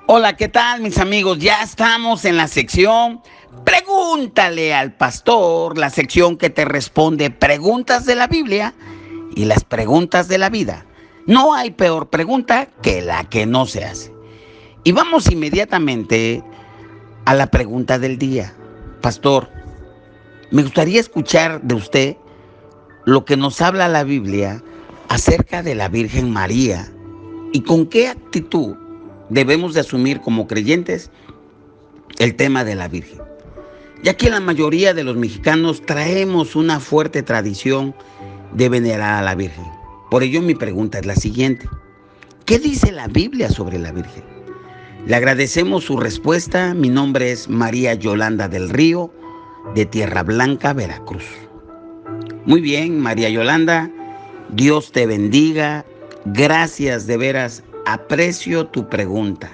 Hola, ¿qué tal, mis amigos? Ya estamos en la sección Pregúntale al Pastor, la sección que te responde preguntas de la Biblia y las preguntas de la vida. No hay peor pregunta que la que no se hace. Y vamos inmediatamente a la pregunta del día. Pastor, me gustaría escuchar de usted lo que nos habla la Biblia acerca de la Virgen María y con qué actitud debemos de asumir como creyentes el tema de la Virgen, ya que la mayoría de los mexicanos traemos una fuerte tradición de venerar a la Virgen. Por ello mi pregunta es la siguiente: ¿qué dice la Biblia sobre la Virgen? Le agradecemos su respuesta. Mi nombre es María Yolanda del Río, de Tierra Blanca, Veracruz. Muy bien, María Yolanda, Dios te bendiga. Gracias, de veras, aprecio tu pregunta.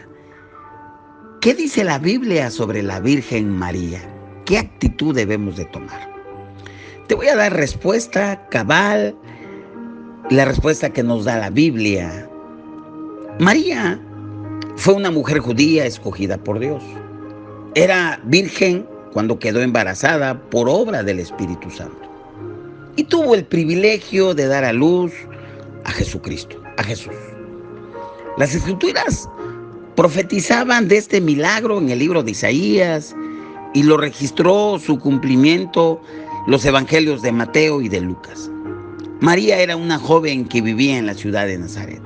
¿Qué dice la Biblia sobre la Virgen María? ¿Qué actitud debemos de tomar? Te voy a dar respuesta cabal, la respuesta que nos da la Biblia. María fue una mujer judía escogida por Dios. Era virgen cuando quedó embarazada por obra del Espíritu Santo. Y tuvo el privilegio de dar a luz a Jesucristo, a Jesús. Las Escrituras profetizaban de este milagro en el libro de Isaías y lo registró su cumplimiento los evangelios de Mateo y de Lucas. María era una joven que vivía en la ciudad de Nazaret,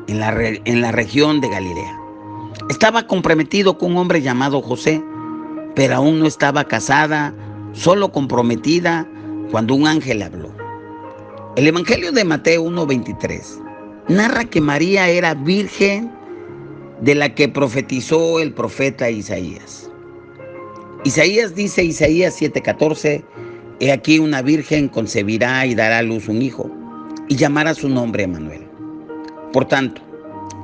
en la región de Galilea. Estaba comprometido con un hombre llamado José, pero aún no estaba casada, solo comprometida cuando un ángel le habló. El evangelio de Mateo 1:23 narra que María era virgen de la que profetizó el profeta Isaías. Isaías dice, Isaías 7:14, he aquí una virgen concebirá y dará a luz un hijo, y llamará su nombre Emmanuel. Por tanto,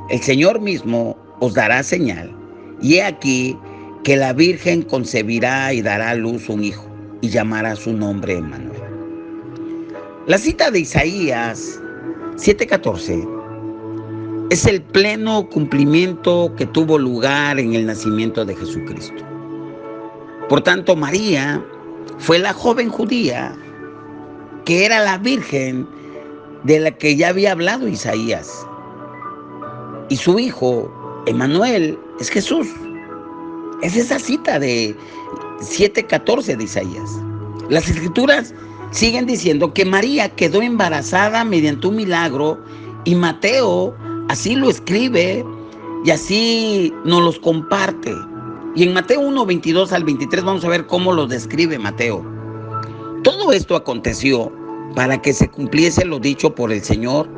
el Señor mismo os dará señal, y he aquí que la virgen concebirá y dará a luz un hijo, y llamará su nombre Emmanuel. La cita de Isaías 7:14 es el pleno cumplimiento que tuvo lugar en el nacimiento de Jesucristo. Por tanto, María fue la joven judía que era la virgen de la que ya había hablado Isaías. Y su hijo, Emmanuel, es Jesús. Es esa cita de 7:14 de Isaías. Las Escrituras siguen diciendo que María quedó embarazada mediante un milagro, y Mateo así lo escribe y así nos los comparte. Y en Mateo 1:22 al 23 vamos a ver cómo lo describe Mateo. Todo esto aconteció para que se cumpliese lo dicho por el Señor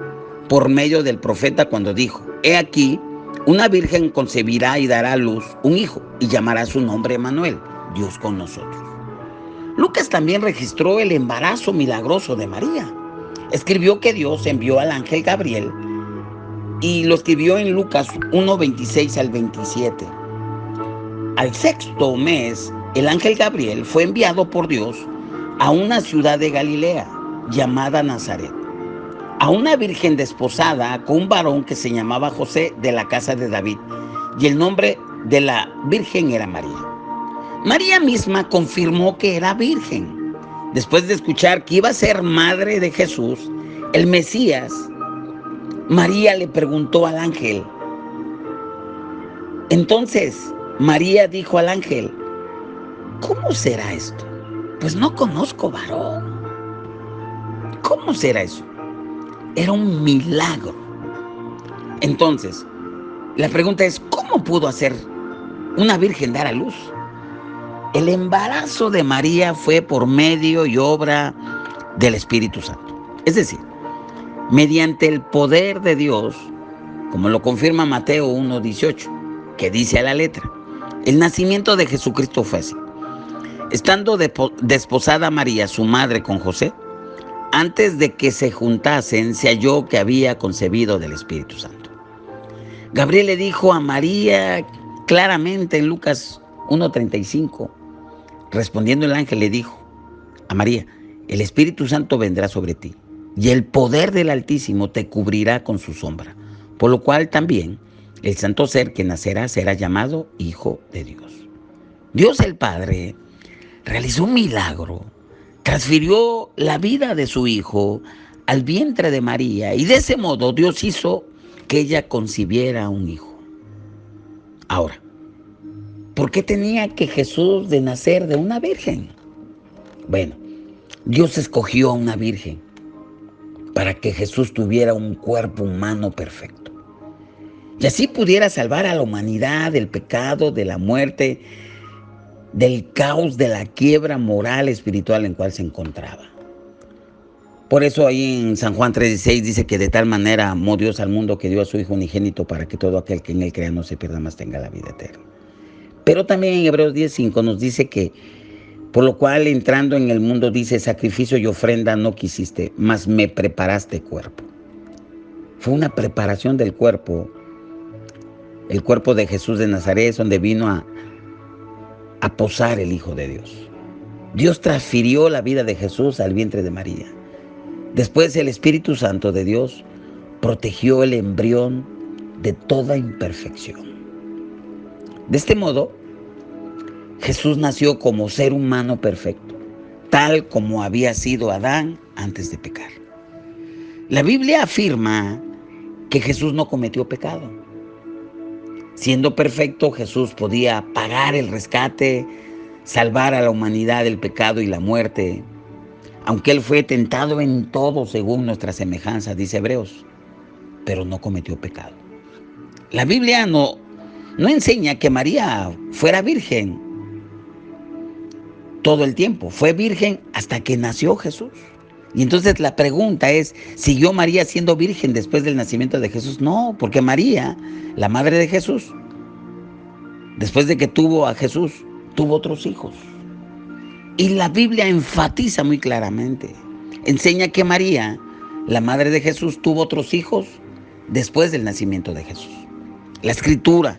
por medio del profeta cuando dijo, he aquí, una virgen concebirá y dará a luz un hijo, y llamará su nombre Emmanuel, Dios con nosotros. Lucas también registró el embarazo milagroso de María. Escribió que Dios envió al ángel Gabriel, y lo escribió en Lucas 1:26 al 27. Al sexto mes, el ángel Gabriel fue enviado por Dios a una ciudad de Galilea llamada Nazaret, a una virgen desposada con un varón que se llamaba José, de la casa de David, y el nombre de la virgen era María. María misma confirmó que era virgen. Después de escuchar que iba a ser madre de Jesús, el Mesías, María le preguntó al ángel. Entonces María dijo al ángel, ¿cómo será esto? Pues no conozco varón. ¿Cómo será eso? Era un milagro. Entonces, la pregunta es, ¿cómo pudo hacer una virgen dar a luz? El embarazo de María fue por medio y obra del Espíritu Santo. Es decir, mediante el poder de Dios, como lo confirma Mateo 1:18, que dice a la letra, el nacimiento de Jesucristo fue así. Estando desposada María, su madre, con José, antes de que se juntasen, se halló que había concebido del Espíritu Santo. Gabriel le dijo a María claramente en Lucas 1:35, respondiendo el ángel le dijo a María, el Espíritu Santo vendrá sobre ti, y el poder del Altísimo te cubrirá con su sombra, por lo cual también El santo ser que nacerá será llamado Hijo de Dios. Dios el Padre realizó un milagro, transfirió la vida de su Hijo al vientre de María y de ese modo Dios hizo que ella concibiera un hijo. Ahora, ¿por qué tenía que Jesús de nacer de una virgen? Bueno, Dios escogió a una virgen para que Jesús tuviera un cuerpo humano perfecto y así pudiera salvar a la humanidad del pecado, de la muerte, del caos, de la quiebra moral, espiritual en cual se encontraba. Por eso ahí en San Juan 3:16 dice que de tal manera amó Dios al mundo que dio a su Hijo unigénito para que todo aquel que en él crea no se pierda, mas tenga la vida eterna. Pero también en Hebreos 10:5 nos dice que por lo cual entrando en el mundo dice, sacrificio y ofrenda no quisiste, mas me preparaste cuerpo. Fue una preparación del cuerpo, el cuerpo de Jesús de Nazaret, donde vino a posar el Hijo de Dios. Dios transfirió la vida de Jesús al vientre de María. Después el Espíritu Santo de Dios protegió el embrión de toda imperfección. De este modo, Jesús nació como ser humano perfecto, tal como había sido Adán antes de pecar. La Biblia afirma que Jesús no cometió pecado. Siendo perfecto, Jesús podía pagar el rescate, salvar a la humanidad del pecado y la muerte, aunque Él fue tentado en todo según nuestra semejanza, dice Hebreos, pero no cometió pecado. La Biblia no enseña que María fuera virgen todo el tiempo. Fue virgen hasta que nació Jesús. Y entonces la pregunta es, ¿siguió María siendo virgen después del nacimiento de Jesús? No, porque María, la madre de Jesús, después de que tuvo a Jesús, tuvo otros hijos. Y la Biblia enfatiza muy claramente, enseña que María, la madre de Jesús, tuvo otros hijos después del nacimiento de Jesús. La Escritura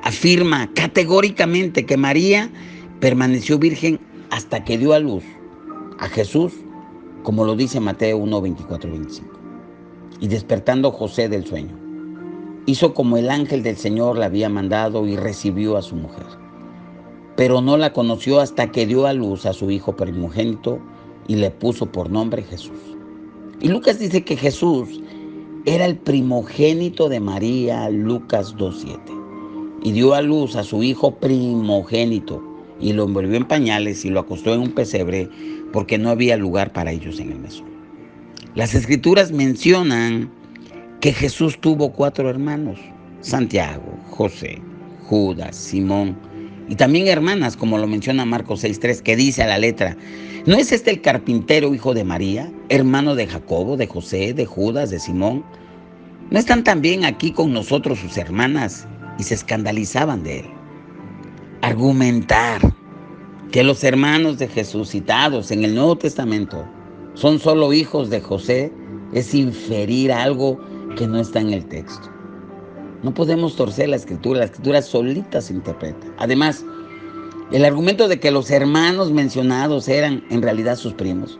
afirma categóricamente que María permaneció virgen hasta que dio a luz a Jesús, como lo dice Mateo 1, 24 y 25. Y despertando José del sueño, hizo como el ángel del Señor le había mandado y recibió a su mujer. Pero no la conoció hasta que dio a luz a su hijo primogénito y le puso por nombre Jesús. Y Lucas dice que Jesús era el primogénito de María, Lucas 2:7. Y dio a luz a su hijo primogénito y lo envolvió en pañales y lo acostó en un pesebre porque no había lugar para ellos en el mesón. Las Escrituras mencionan que Jesús tuvo 4 hermanos: Santiago, José, Judas, Simón, y también hermanas, como lo menciona Marcos 6:3, que dice a la letra, ¿no es este el carpintero hijo de María, hermano de Jacobo, de José, de Judas, de Simón? ¿No están también aquí con nosotros sus hermanas? Y se escandalizaban de él. Argumentar que los hermanos de Jesús citados en el Nuevo Testamento son solo hijos de José es inferir algo que no está en el texto. No podemos torcer la Escritura solita se interpreta. Además, el argumento de que los hermanos mencionados eran en realidad sus primos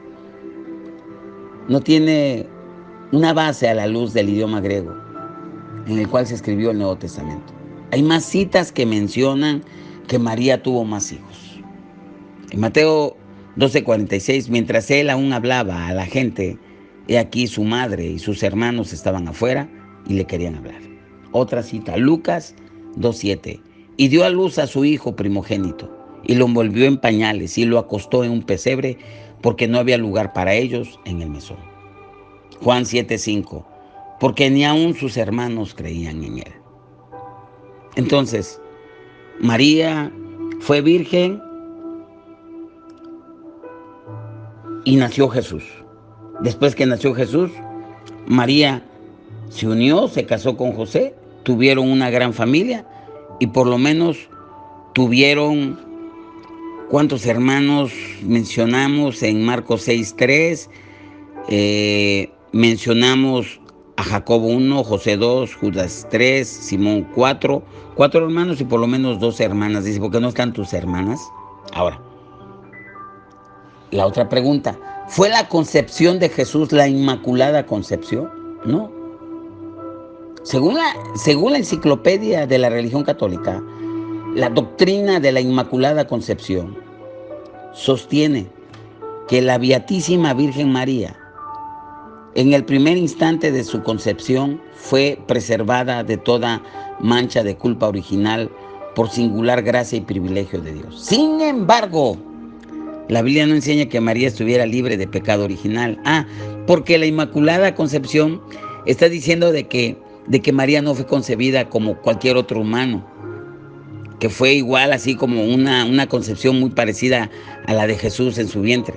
no tiene una base a la luz del idioma griego en el cual se escribió el Nuevo Testamento. Hay más citas que mencionan que María tuvo más hijos. En Mateo 12:46, mientras él aún hablaba a la gente, he aquí su madre y sus hermanos estaban afuera y le querían hablar. Otra cita, Lucas 2:7, y dio a luz a su hijo primogénito y lo envolvió en pañales y lo acostó en un pesebre porque no había lugar para ellos en el mesón. Juan 7:5, porque ni aun sus hermanos creían en él. Entonces, María fue virgen y nació Jesús. Después que nació Jesús, María se unió, se casó con José, tuvieron una gran familia y por lo menos tuvieron, ¿cuántos hermanos mencionamos en Marcos 6:3? Mencionamos a Jacobo 1, José 2, Judas 3, Simón 4, 4 hermanos y por lo menos 2 hermanas. Dice, ¿por qué no están tus hermanas? Ahora, la otra pregunta, ¿fue la concepción de Jesús la Inmaculada Concepción? No. Según la enciclopedia de la religión católica, la doctrina de la Inmaculada Concepción sostiene que la Beatísima Virgen María, en el primer instante de su concepción, fue preservada de toda mancha de culpa original por singular gracia y privilegio de Dios. Sin embargo, la Biblia no enseña que María estuviera libre de pecado original. Porque la Inmaculada Concepción está diciendo de que María no fue concebida como cualquier otro humano, que fue igual, así como una concepción muy parecida a la de Jesús en su vientre.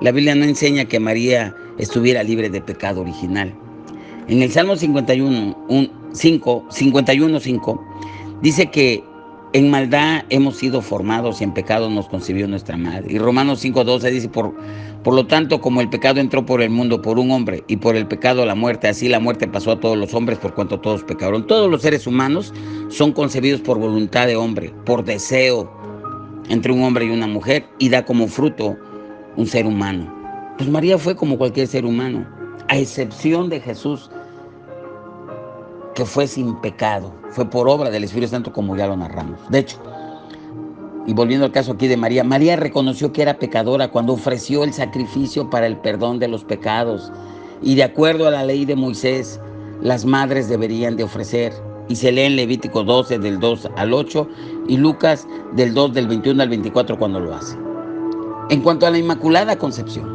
La Biblia no enseña que María estuviera libre de pecado original. En el Salmo 51:5 dice que en maldad hemos sido formados y en pecado nos concibió nuestra madre. Y Romanos 5:12 dice, por lo tanto, como el pecado entró por el mundo por un hombre y por el pecado la muerte, así la muerte pasó a todos los hombres por cuanto todos pecaron. Todos los seres humanos son concebidos por voluntad de hombre, por deseo entre un hombre y una mujer, y da como fruto un ser humano. Pues María fue como cualquier ser humano, a excepción de Jesús, que fue sin pecado, fue por obra del Espíritu Santo, como ya lo narramos. De hecho, y volviendo al caso aquí de María, María reconoció que era pecadora cuando ofreció el sacrificio para el perdón de los pecados. Y de acuerdo a la ley de Moisés, las madres deberían de ofrecer. Y se lee en Levítico 12, del 2 al 8, y Lucas del 2, del 21 al 24 cuando lo hace. En cuanto a la Inmaculada Concepción,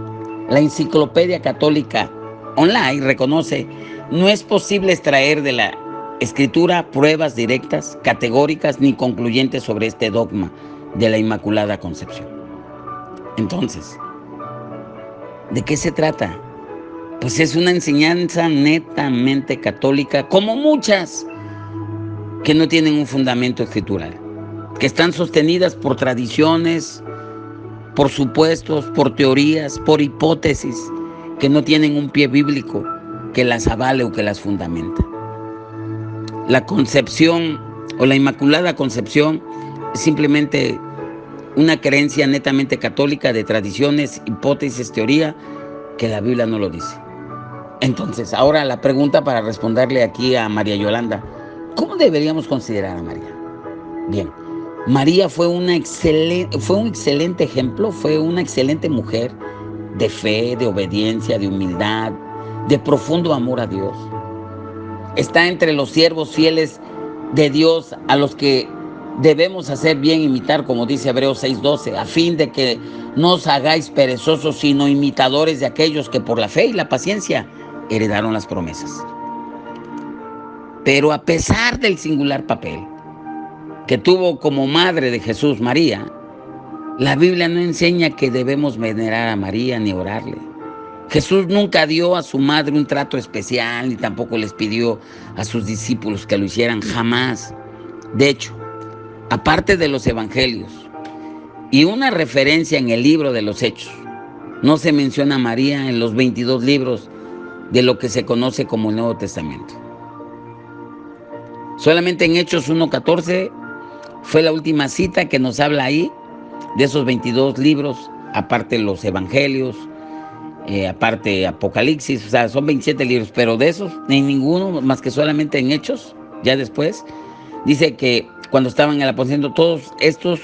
la Enciclopedia Católica Online reconoce: no es posible extraer de la Escritura pruebas directas, categóricas ni concluyentes sobre este dogma de la Inmaculada Concepción. Entonces, ¿de qué se trata? Pues es una enseñanza netamente católica, como muchas que no tienen un fundamento escritural, que están sostenidas por tradiciones, por supuestos, por teorías, por hipótesis, que no tienen un pie bíblico que las avale o que las fundamenta. La concepción o la Inmaculada Concepción es simplemente una creencia netamente católica de tradiciones, hipótesis, teoría, que la Biblia no lo dice. Entonces, ahora la pregunta para responderle aquí a María Yolanda: ¿cómo deberíamos considerar a María? Bien, María fue un excelente ejemplo, fue una excelente mujer de fe, de obediencia, de humildad, de profundo amor a Dios. Está entre los siervos fieles de Dios a los que debemos hacer bien imitar, como dice Hebreos 6:12, a fin de que no os hagáis perezosos, sino imitadores de aquellos que por la fe y la paciencia heredaron las promesas. Pero a pesar del singular papel que tuvo como madre de Jesús María, la Biblia no enseña que debemos venerar a María ni orarle. Jesús nunca dio a su madre un trato especial, ni tampoco les pidió a sus discípulos que lo hicieran, jamás. De hecho, aparte de los evangelios y una referencia en el libro de los Hechos, no se menciona a María en los 22 libros de lo que se conoce como el Nuevo Testamento. Solamente en Hechos 1:14 fue la última cita que nos habla ahí de esos 22 libros, aparte los evangelios, aparte Apocalipsis, o sea, son 27 libros, pero de esos, en ninguno, más que solamente en Hechos, ya después, dice que cuando estaban en el aposento, todos estos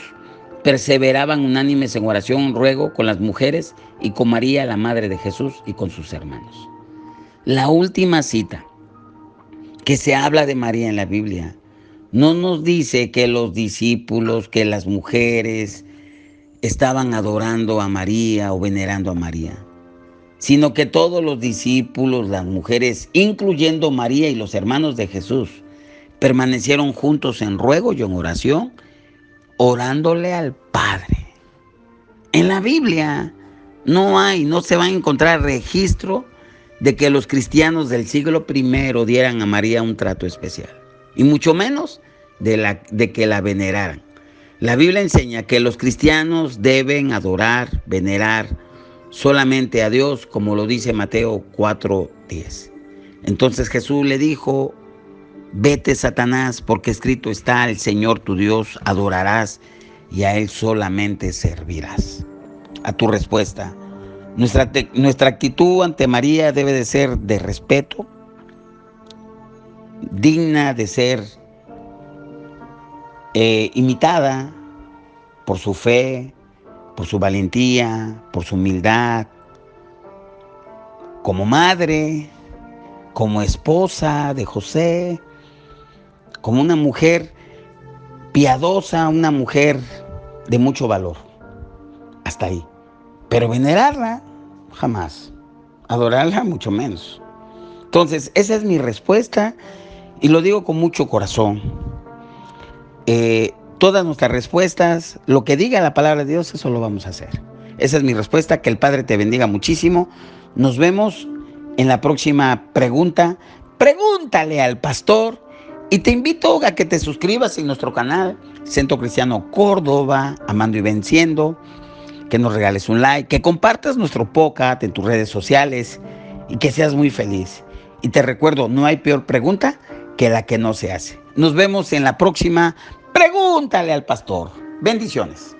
perseveraban unánimes en oración, ruego con las mujeres y con María, la madre de Jesús, y con sus hermanos. La última cita que se habla de María en la Biblia no nos dice que los discípulos, que las mujeres estaban adorando a María o venerando a María, sino que todos los discípulos, las mujeres, incluyendo María y los hermanos de Jesús, permanecieron juntos en ruego y en oración, orándole al Padre. En la Biblia no se va a encontrar registro de que los cristianos del siglo I dieran a María un trato especial, y mucho menos de que la veneraran. La Biblia enseña que los cristianos deben adorar, venerar solamente a Dios, como lo dice Mateo 4:10. Entonces Jesús le dijo: vete, Satanás, porque escrito está: el Señor tu Dios adorarás y a Él solamente servirás. A tu respuesta, nuestra actitud ante María debe de ser de respeto, digna de ser imitada por su fe, por su valentía, por su humildad, como madre, como esposa de José, como una mujer piadosa, una mujer de mucho valor. Hasta ahí. Pero venerarla, jamás. Adorarla, mucho menos. Entonces, esa es mi respuesta y lo digo con mucho corazón. Todas nuestras respuestas, lo que diga la palabra de Dios, eso lo vamos a hacer. Esa es mi respuesta. Que el Padre te bendiga muchísimo. Nos vemos en la próxima pregunta. Pregúntale al pastor. Y te invito a que te suscribas en nuestro canal Centro Cristiano Córdoba, Amando y Venciendo, que nos regales un like, que compartas nuestro podcast en tus redes sociales y que seas muy feliz. Y te recuerdo, no hay peor pregunta que la que no se hace. Nos vemos en la próxima. Pregúntale al pastor. Bendiciones.